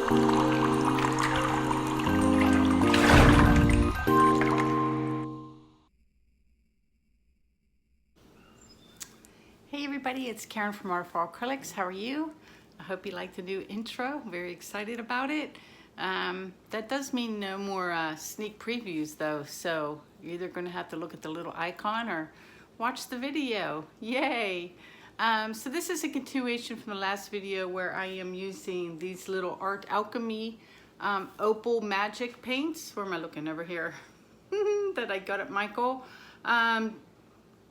Hey everybody, it's Karen from Waterfall Acrylics. How are you? I hope you like the new intro. I'm very excited about it. That does mean no more sneak previews though, so you're either going to have to look at the little icon or watch the video. Yay! So this is a continuation from the last video where I am using these little Art Alchemy Opal Magic paints. Where am I looking? Over here. That I got at Michael.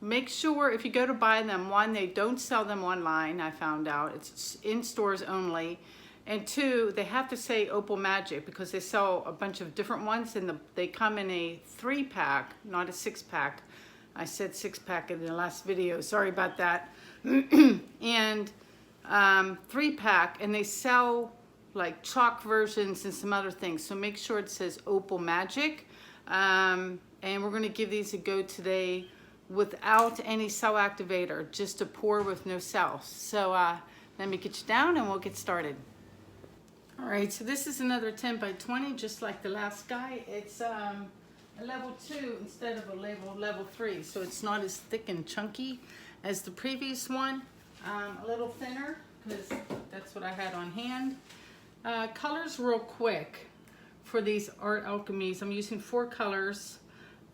Make sure if you go to buy them, one, they don't sell them online, I found out. It's in stores only. And two, they have to say Opal Magic because they sell a bunch of different ones and they come in a 3-pack, not a 6-pack. I said 6-pack in the last video, sorry about that. And 3-pack, and they sell like chalk versions and some other things. So make sure it says Opal Magic. And we're gonna give these a go today without any cell activator, just a pour with no cells. So let me get you down and we'll get started. All right, so this is another 10 by 20, just like the last guy. It's a level 2 instead of a level 3, so it's not as thick and chunky as the previous one. A little thinner, because that's what I had on hand. Colors real quick for these Art Alchemies. I'm using 4 colors.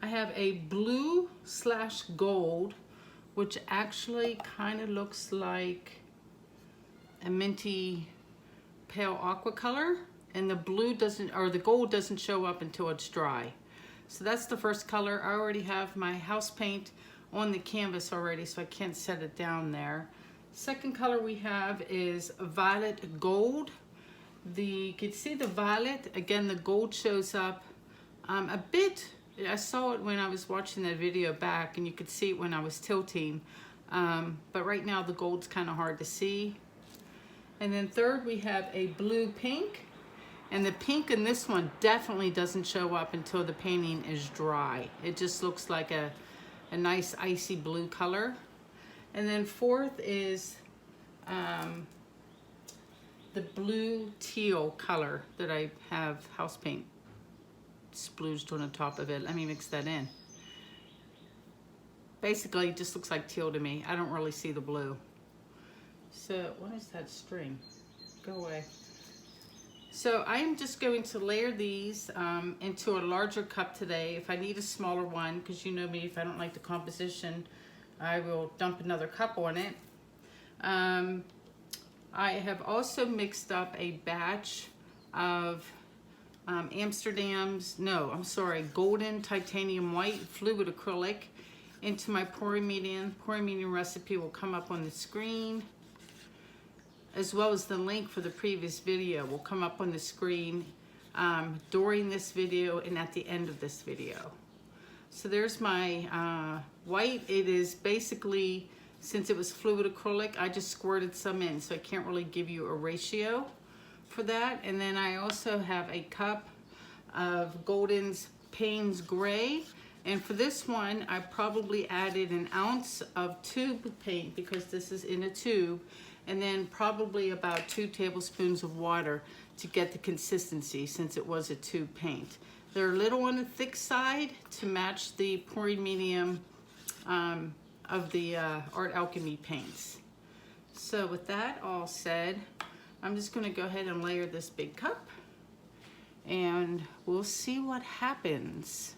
I have a blue / gold, which actually kind of looks like a minty pale aqua color, and the blue doesn't, or the gold doesn't show up until it's dry. So that's the first color. I already have my house paint on the canvas already, so I can't set it down there. Second color we have is violet gold. You can see the violet, again the gold shows up a bit. I saw it when I was watching that video back, and you could see it when I was tilting. But right now the gold's kind of hard to see. And then third we have a blue pink. And the pink in this one definitely doesn't show up until the painting is dry. It just looks like a nice icy blue color. And then fourth is the blue teal color that I have house paint splooged on the top of it. Let me mix that in. Basically, it just looks like teal to me. I don't really see the blue. So, what is that string? Go away. So, I am just going to layer these into a larger cup today. If I need a smaller one, because you know me, if I don't like the composition, I will dump another cup on it. I have also mixed up a batch of golden titanium white fluid acrylic into my pouring medium. Pouring medium recipe will come up on the screen, as well as the link for the previous video will come up on the screen during this video and at the end of this video. So there's my white. It is basically, since it was fluid acrylic, I just squirted some in, so I can't really give you a ratio for that. And then I also have a cup of Golden's Payne's Gray, and for this one I probably added an ounce of tube paint because this is in a tube, and then probably about 2 tablespoons of water to get the consistency, since it was a tube paint. They're a little on the thick side to match the pouring medium of the Art Alchemy paints. So with that all said, I'm just going to go ahead and layer this big cup, and we'll see what happens.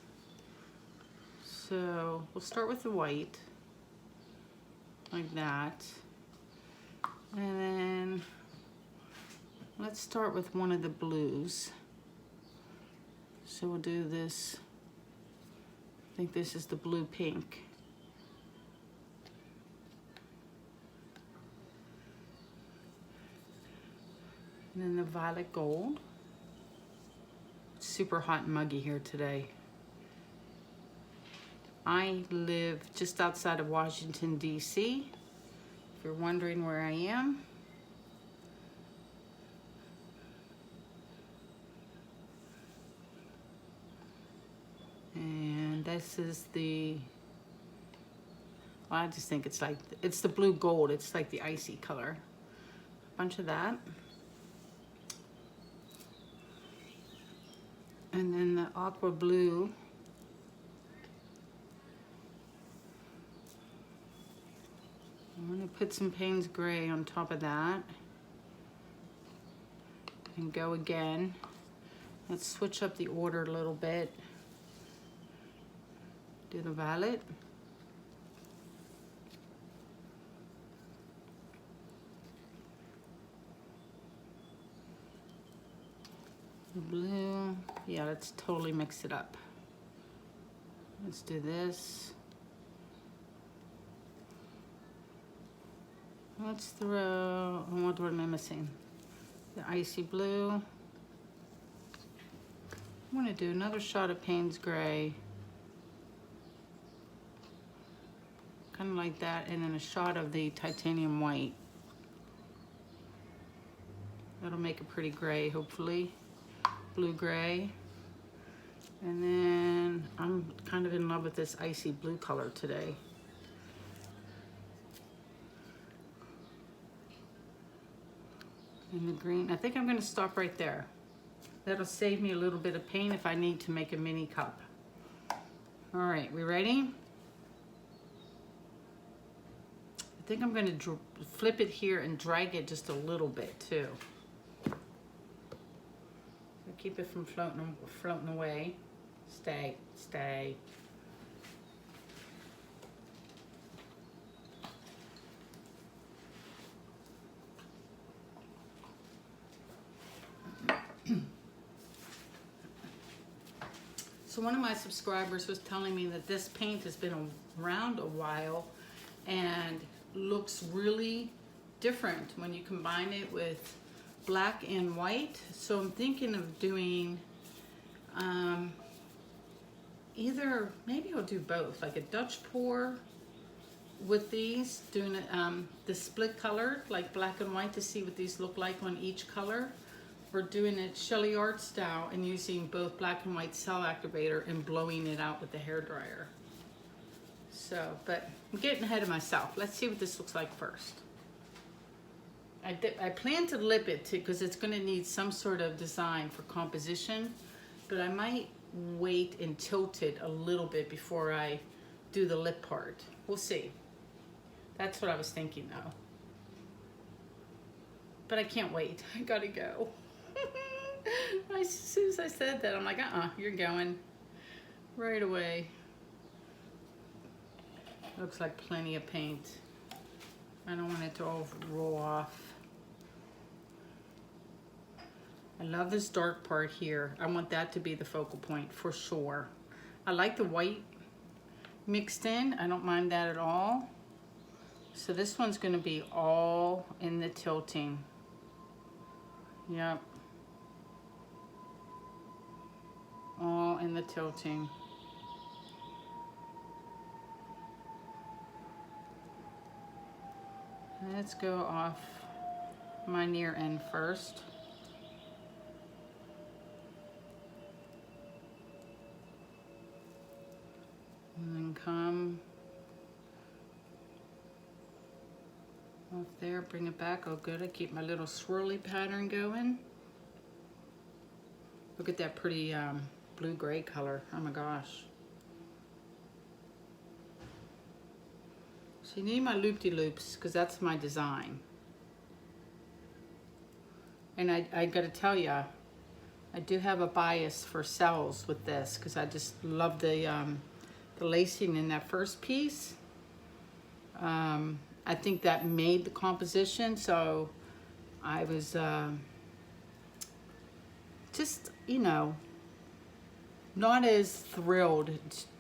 So we'll start with the white, like that. And then let's start with one of the blues. So we'll do this, I think this is the blue pink. And then the violet gold. It's super hot and muggy here today. I live just outside of Washington, D.C., if you're wondering where I am. And this is the, well, I just think it's like, it's the blue gold. It's like the icy color. A bunch of that. And then the aqua blue. I'm going to put some Payne's Gray on top of that. And go again. Let's switch up the order a little bit. Do the violet. The blue. Yeah, let's totally mix it up. Let's do this. Let's throw, what am I missing? The icy blue. I'm going to do another shot of Payne's Gray. Kind of like that, and then a shot of the titanium white. That'll make a pretty gray, hopefully. Blue gray. And then I'm kind of in love with this icy blue color today. And the green, I think I'm going to stop right there. That'll save me a little bit of paint if I need to make a mini cup. All right, we ready? I think I'm going to flip it here and drag it just a little bit too. So keep it from floating away. Stay, stay. So one of my subscribers was telling me that this paint has been around a while and looks really different when you combine it with black and white. So I'm thinking of doing either, maybe I'll do both, like a Dutch pour with these, doing the split color, like black and white, to see what these look like on each color. We're doing it SheleeArt style and using both black and white cell activator and blowing it out with the hairdryer. So, but I'm getting ahead of myself. Let's see what this looks like first. I plan to lip it too, because it's going to need some sort of design for composition, but I might wait and tilt it a little bit before I do the lip part. We'll see. That's what I was thinking though. But I can't wait. I gotta go. As soon as I said that, I'm like, you're going right away. Looks like plenty of paint. I don't want it to all roll off. I love this dark part here. I want that to be the focal point for sure. I like the white mixed in. I don't mind that at all. So this one's going to be all in the tilting. Yep. All in the tilting. Let's go off my near end first. And then come off there, bring it back. Oh good, I keep my little swirly pattern going. Look at that pretty blue-gray color. Oh my gosh. So you need my loop-de-loops because that's my design. And I gotta tell you, I do have a bias for cells with this because I just love the lacing in that first piece. I think that made the composition, so I was just, you know, not as thrilled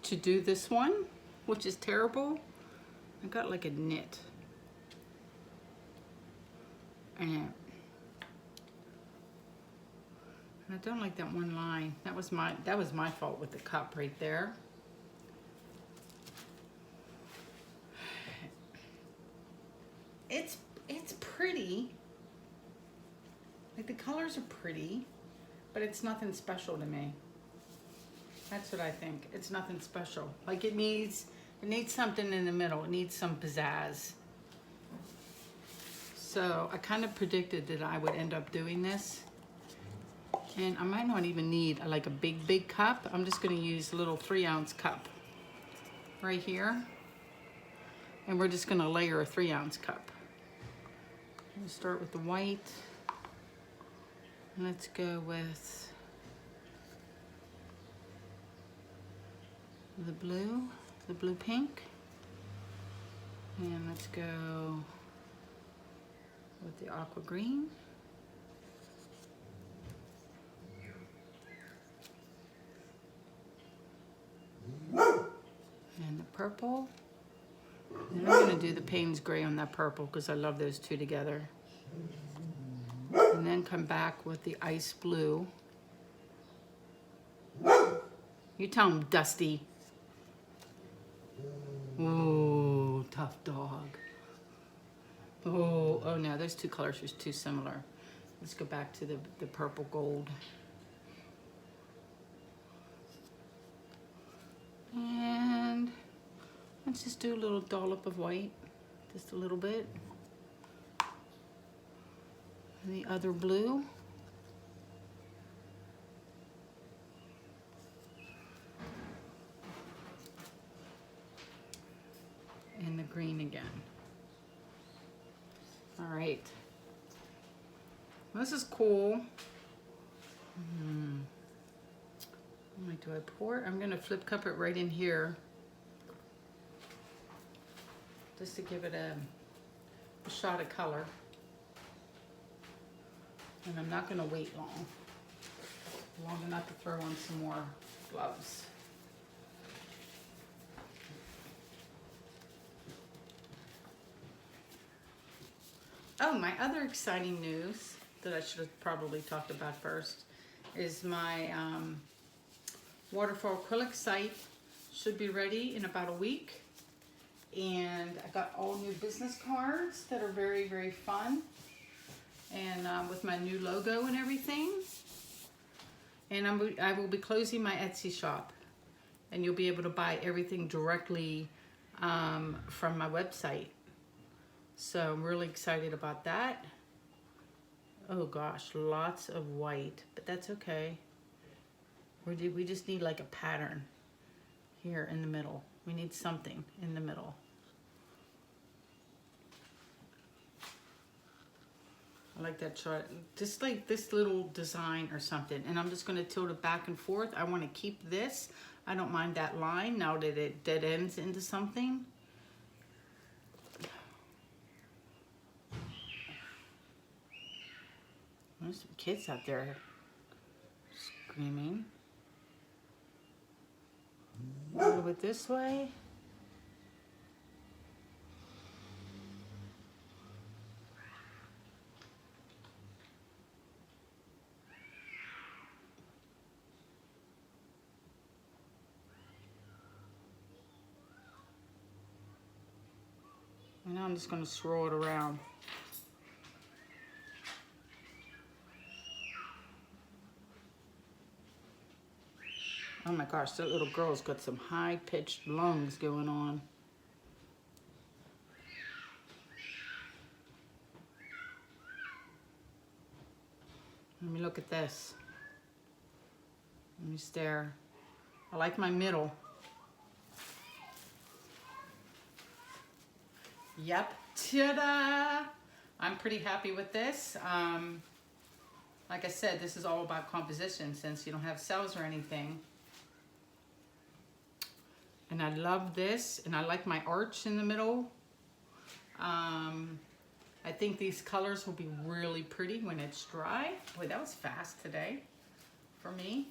to do this one, which is terrible. I got like a knit. And I don't like that one line. That was my fault with the cup right there. It's pretty. Like the colors are pretty, but it's nothing special to me. That's what I think. It's nothing special. Like it needs something in the middle. It needs some pizzazz. So I kind of predicted that I would end up doing this. And I might not even need like a big cup. I'm just gonna use a little 3-ounce cup right here. And we're just gonna layer a 3-ounce cup. We'll start with the white. Let's go with the blue pink. And let's go with the aqua green. And the purple. And I'm going to do the Payne's gray on that purple because I love those two together. And then come back with the ice blue. You tell him, Dusty. Ooh, tough dog. Oh no, those two colors are too similar. Let's go back to the purple gold. And let's just do a little dollop of white, just a little bit. And the other blue. And the green again. All right. This is cool. Do I pour it? I'm going to flip cup it right in here. Just to give it a shot of color. And I'm not going to wait long enough to throw on some more gloves. Oh, my other exciting news that I should have probably talked about first is my Waterfall acrylic site should be ready in about a week. And I got all new business cards that are very, very fun. And with my new logo and everything. And I will be closing my Etsy shop. And you'll be able to buy everything directly from my website. So I'm really excited about that. Oh gosh, lots of white, but that's okay. We just need like a pattern here in the middle. We need something in the middle. I like that chart. Just like this little design or something. And I'm just going to tilt it back and forth. I want to keep this. I don't mind that line now that it dead ends into something. There's some kids out there screaming. A little bit this way. And now I'm just going to swirl it around. Oh my gosh, that little girl's got some high-pitched lungs going on. Let me look at this. Let me stare. I like my middle. Yep, ta-da! I'm pretty happy with this. Like I said, this is all about composition since you don't have cells or anything. And I love this, and I like my arch in the middle. I think these colors will be really pretty when it's dry. Boy, that was fast today for me.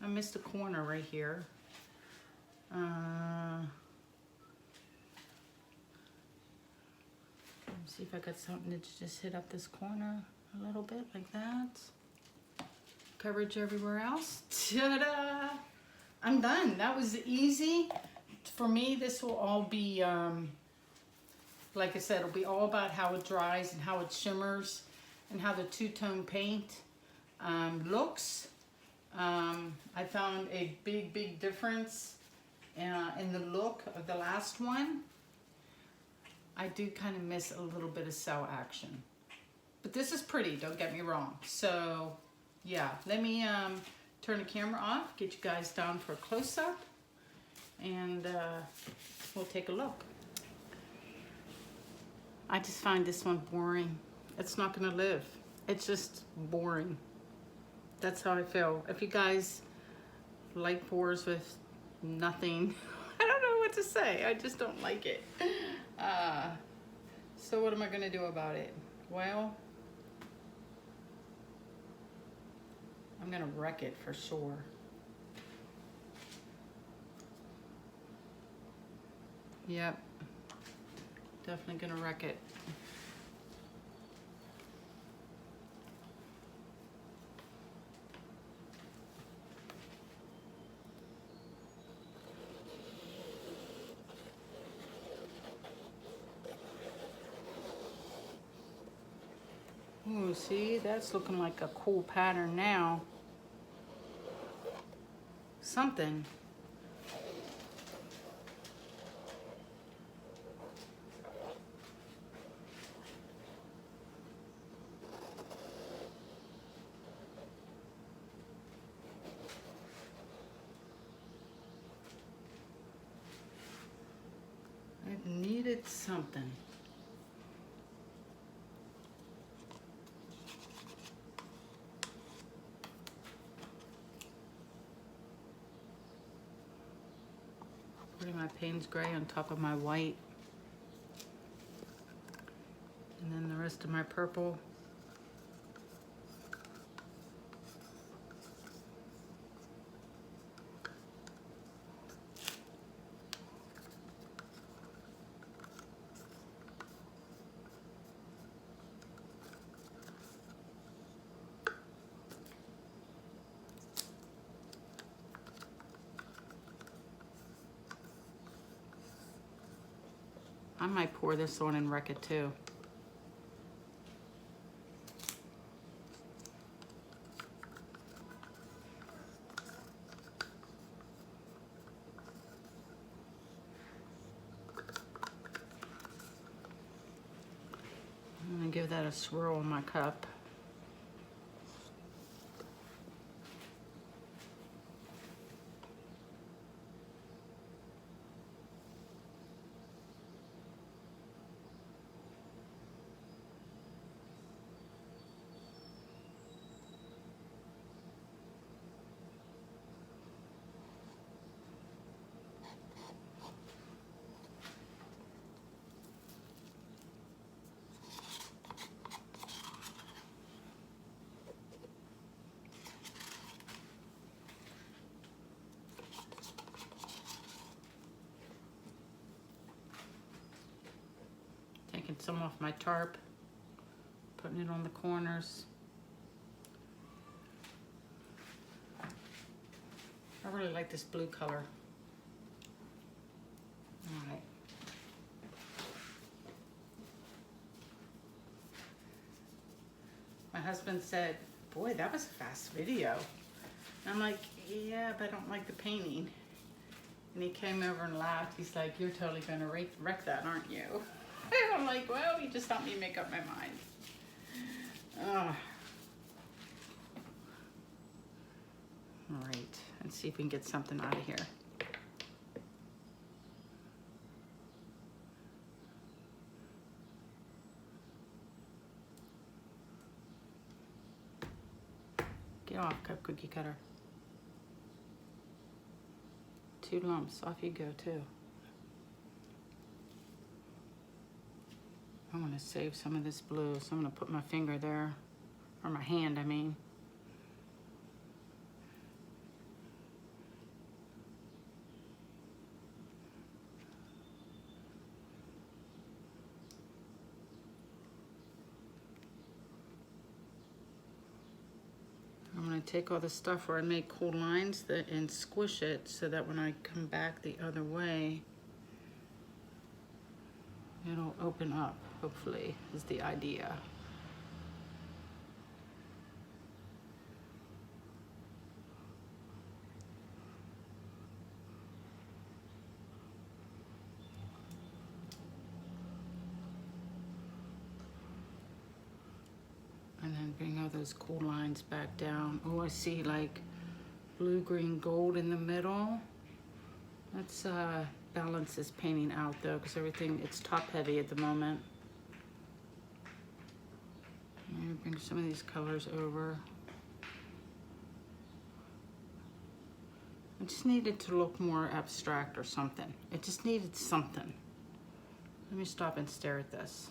I missed a corner right here. Let me see if I got something to just hit up this corner a little bit like that. Coverage everywhere else. Ta-da! I'm done. That was easy. For me, this will all be, like I said, it'll be all about how it dries and how it shimmers and how the two-tone paint looks. I found a big difference in the look of the last one. I do kind of miss a little bit of cell action. But this is pretty, don't get me wrong. So yeah, let me turn the camera off, get you guys down for a close-up, and we'll take a look. I just find this one boring. It's not gonna live. It's just boring. That's how I feel. If you guys like pours with nothing, I don't know what to say. I just don't like it. So what am I gonna do about it? Well, I'm gonna wreck it for sure. Yep, definitely gonna wreck it. Ooh, see, that's looking like a cool pattern now. Something. It needed something. Putting my Payne's gray on top of my white, and then the rest of my purple. I might pour this on and wreck it too. I'm gonna give that a swirl in my cup. Taking some off my tarp, putting it on the corners. I really like this blue color. All right. My husband said, boy, that was a fast video. I'm like, yeah, but I don't like the painting. And he came over and laughed. He's like, you're totally gonna wreck that, aren't you? I'm like, well, you just helped me make up my mind. All right, let's see if we can get something out of here. Get off, cookie cutter. 2 lumps, off you go too. I want to save some of this blue, so I'm going to put my finger there, or my hand, I mean. I'm going to take all the stuff where I made cool lines and squish it so that when I come back the other way, it'll open up, hopefully, is the idea. And then bring Now those cool lines back down. Oh, I see like blue, green, gold in the middle. Let's balance this painting out though, because everything, it's top heavy at the moment. And bring some of these colors over. I just needed to look more abstract or something. It just needed something. Let me stop and stare at this.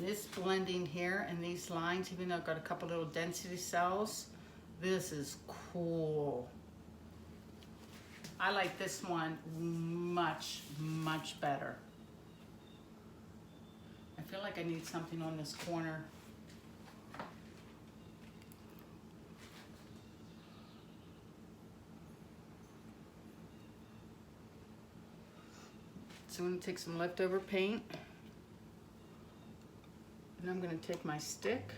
This blending here and these lines, even though I've got a couple little density cells, this is cool. I like this one much, much better. I feel like I need something on this corner. So I'm gonna take some leftover paint. And I'm going to take my stick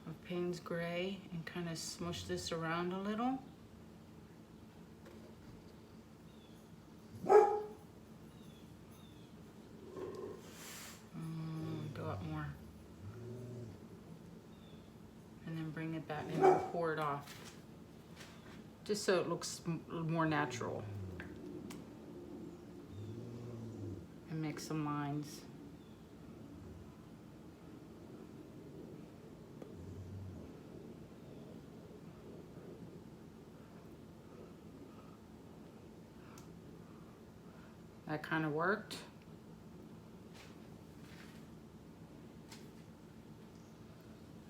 of Payne's Gray and kind of smush this around a little. Go up more. And then bring it back and then pour it off. Just so it looks more natural. And make some lines. That kind of worked.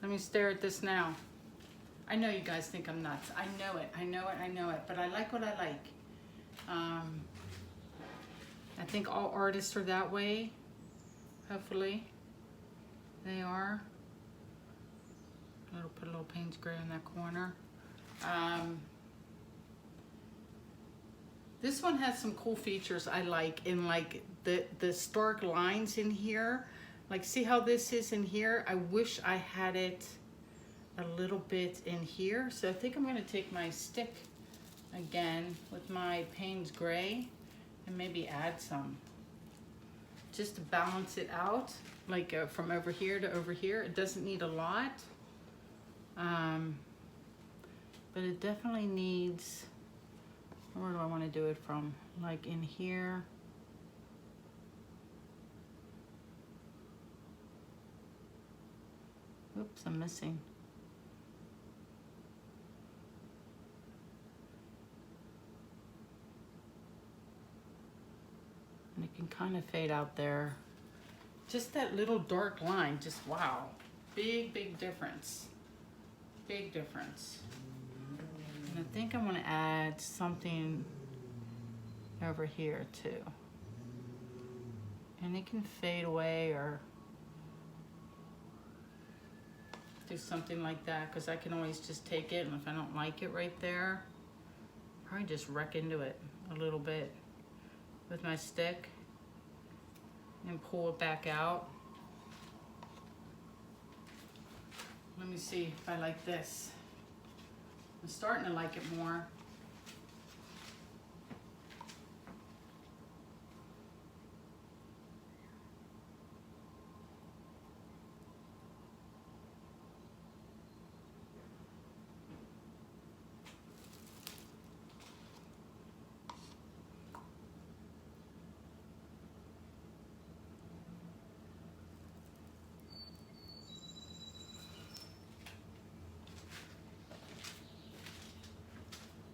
Let me stare at this now. I know you guys think I'm nuts. I know it, I know it, I know it, but I like what I like. I think all artists are that way, hopefully. They are. I'll put a little Payne's Gray in that corner. This one has some cool features I like, in like the stark lines in here. Like, see how this is in here? I wish I had it a little bit in here. So I think I'm gonna take my stick again with my Payne's Gray and maybe add some, just to balance it out, like from over here to over here. It doesn't need a lot, but it definitely needs, where do I want to do it from? Like in here. Oops, I'm missing. And it can kind of fade out there. Just that little dark line, just wow. Big, big difference. Big difference. And I think I'm gonna add something over here too. And it can fade away or do something like that, because I can always just take it, and if I don't like it right there, probably just wreck into it a little bit with my stick and pull it back out. Let me see if I like this. I'm starting to like it more.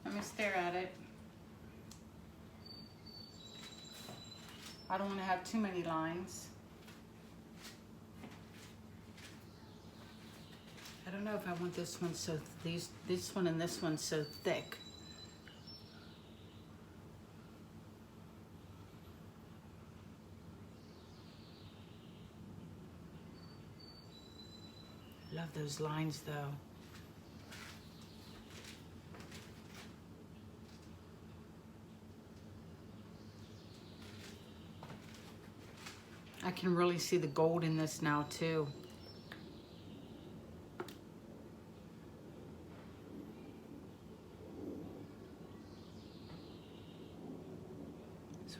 Let me stare at it. I don't want to have too many lines. I don't know if I want this one so, this one and this one so thick. Love those lines though. I can really see the gold in this now too.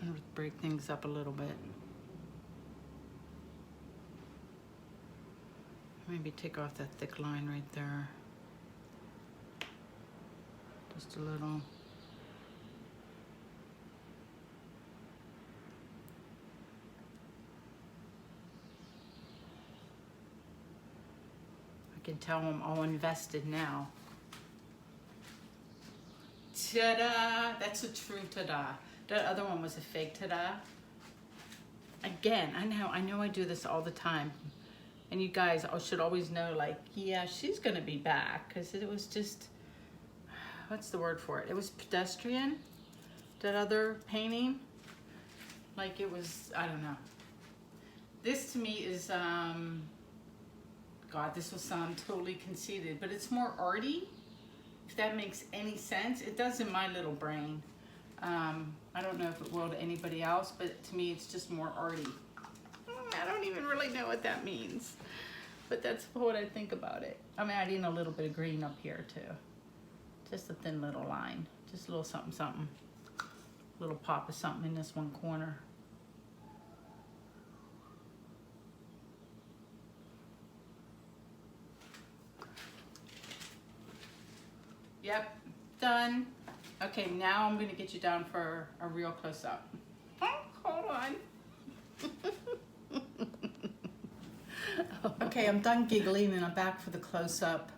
Trying to break things up a little bit. Maybe take off that thick line right there. Just a little. I can tell I'm all invested now. Ta-da! That's a true ta-da. That other one was a fake ta-da. Again, I know I do this all the time. And you guys should always know, like, yeah, she's gonna be back. Because it was just, what's the word for it? It was pedestrian, that other painting. Like it was, I don't know. This to me is, God, this will sound totally conceited, but it's more arty. If that makes any sense. It does in my little brain. I don't know if it will to anybody else, but to me it's just more arty. I don't even really know what that means, but that's what I think about it. I'm adding a little bit of green up here too. Just a thin little line, just a little something, something. A little pop of something in this one corner. Yep, done. Okay, now I'm gonna get you down for a real close-up. Oh, hold on. Okay, I'm done giggling and I'm back for the close-up.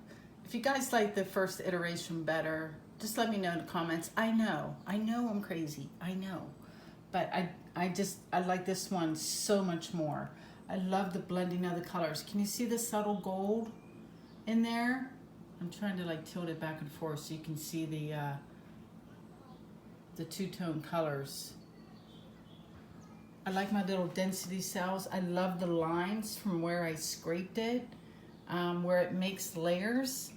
If you guys like the first iteration better, just let me know in the comments. I know I'm crazy, I know. But I like this one so much more. I love the blending of the colors. Can you see the subtle gold in there? I'm trying to like tilt it back and forth so you can see the two-tone colors. I like my little density cells. I love the lines from where I scraped it, where it makes layers.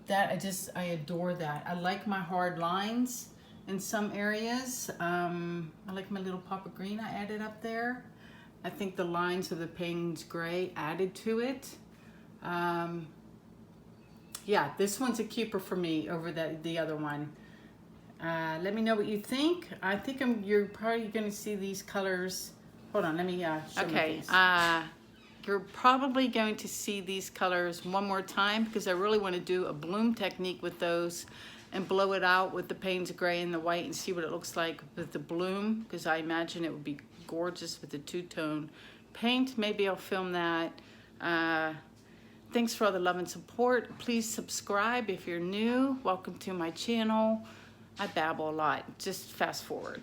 That I adore that. I like my hard lines in some areas. I like my little pop of green I added up there. I think the lines of the Payne's gray added to it. Yeah, this one's a keeper for me over the other one. Let me know what you think. I think you're probably going to see these colors. Hold on, let me show you these. You're probably going to see these colors one more time because I really want to do a bloom technique with those and blow it out with the Payne's gray and the white and see what it looks like with the bloom, because I imagine it would be gorgeous with the two-tone paint. Maybe I'll film that. Thanks for all the love and support. Please subscribe if you're new. Welcome to my channel. I babble a lot. Just fast forward.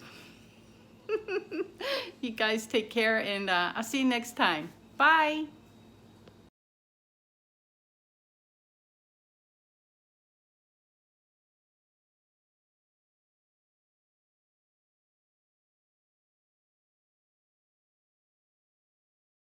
You guys take care, and I'll see you next time. Bye.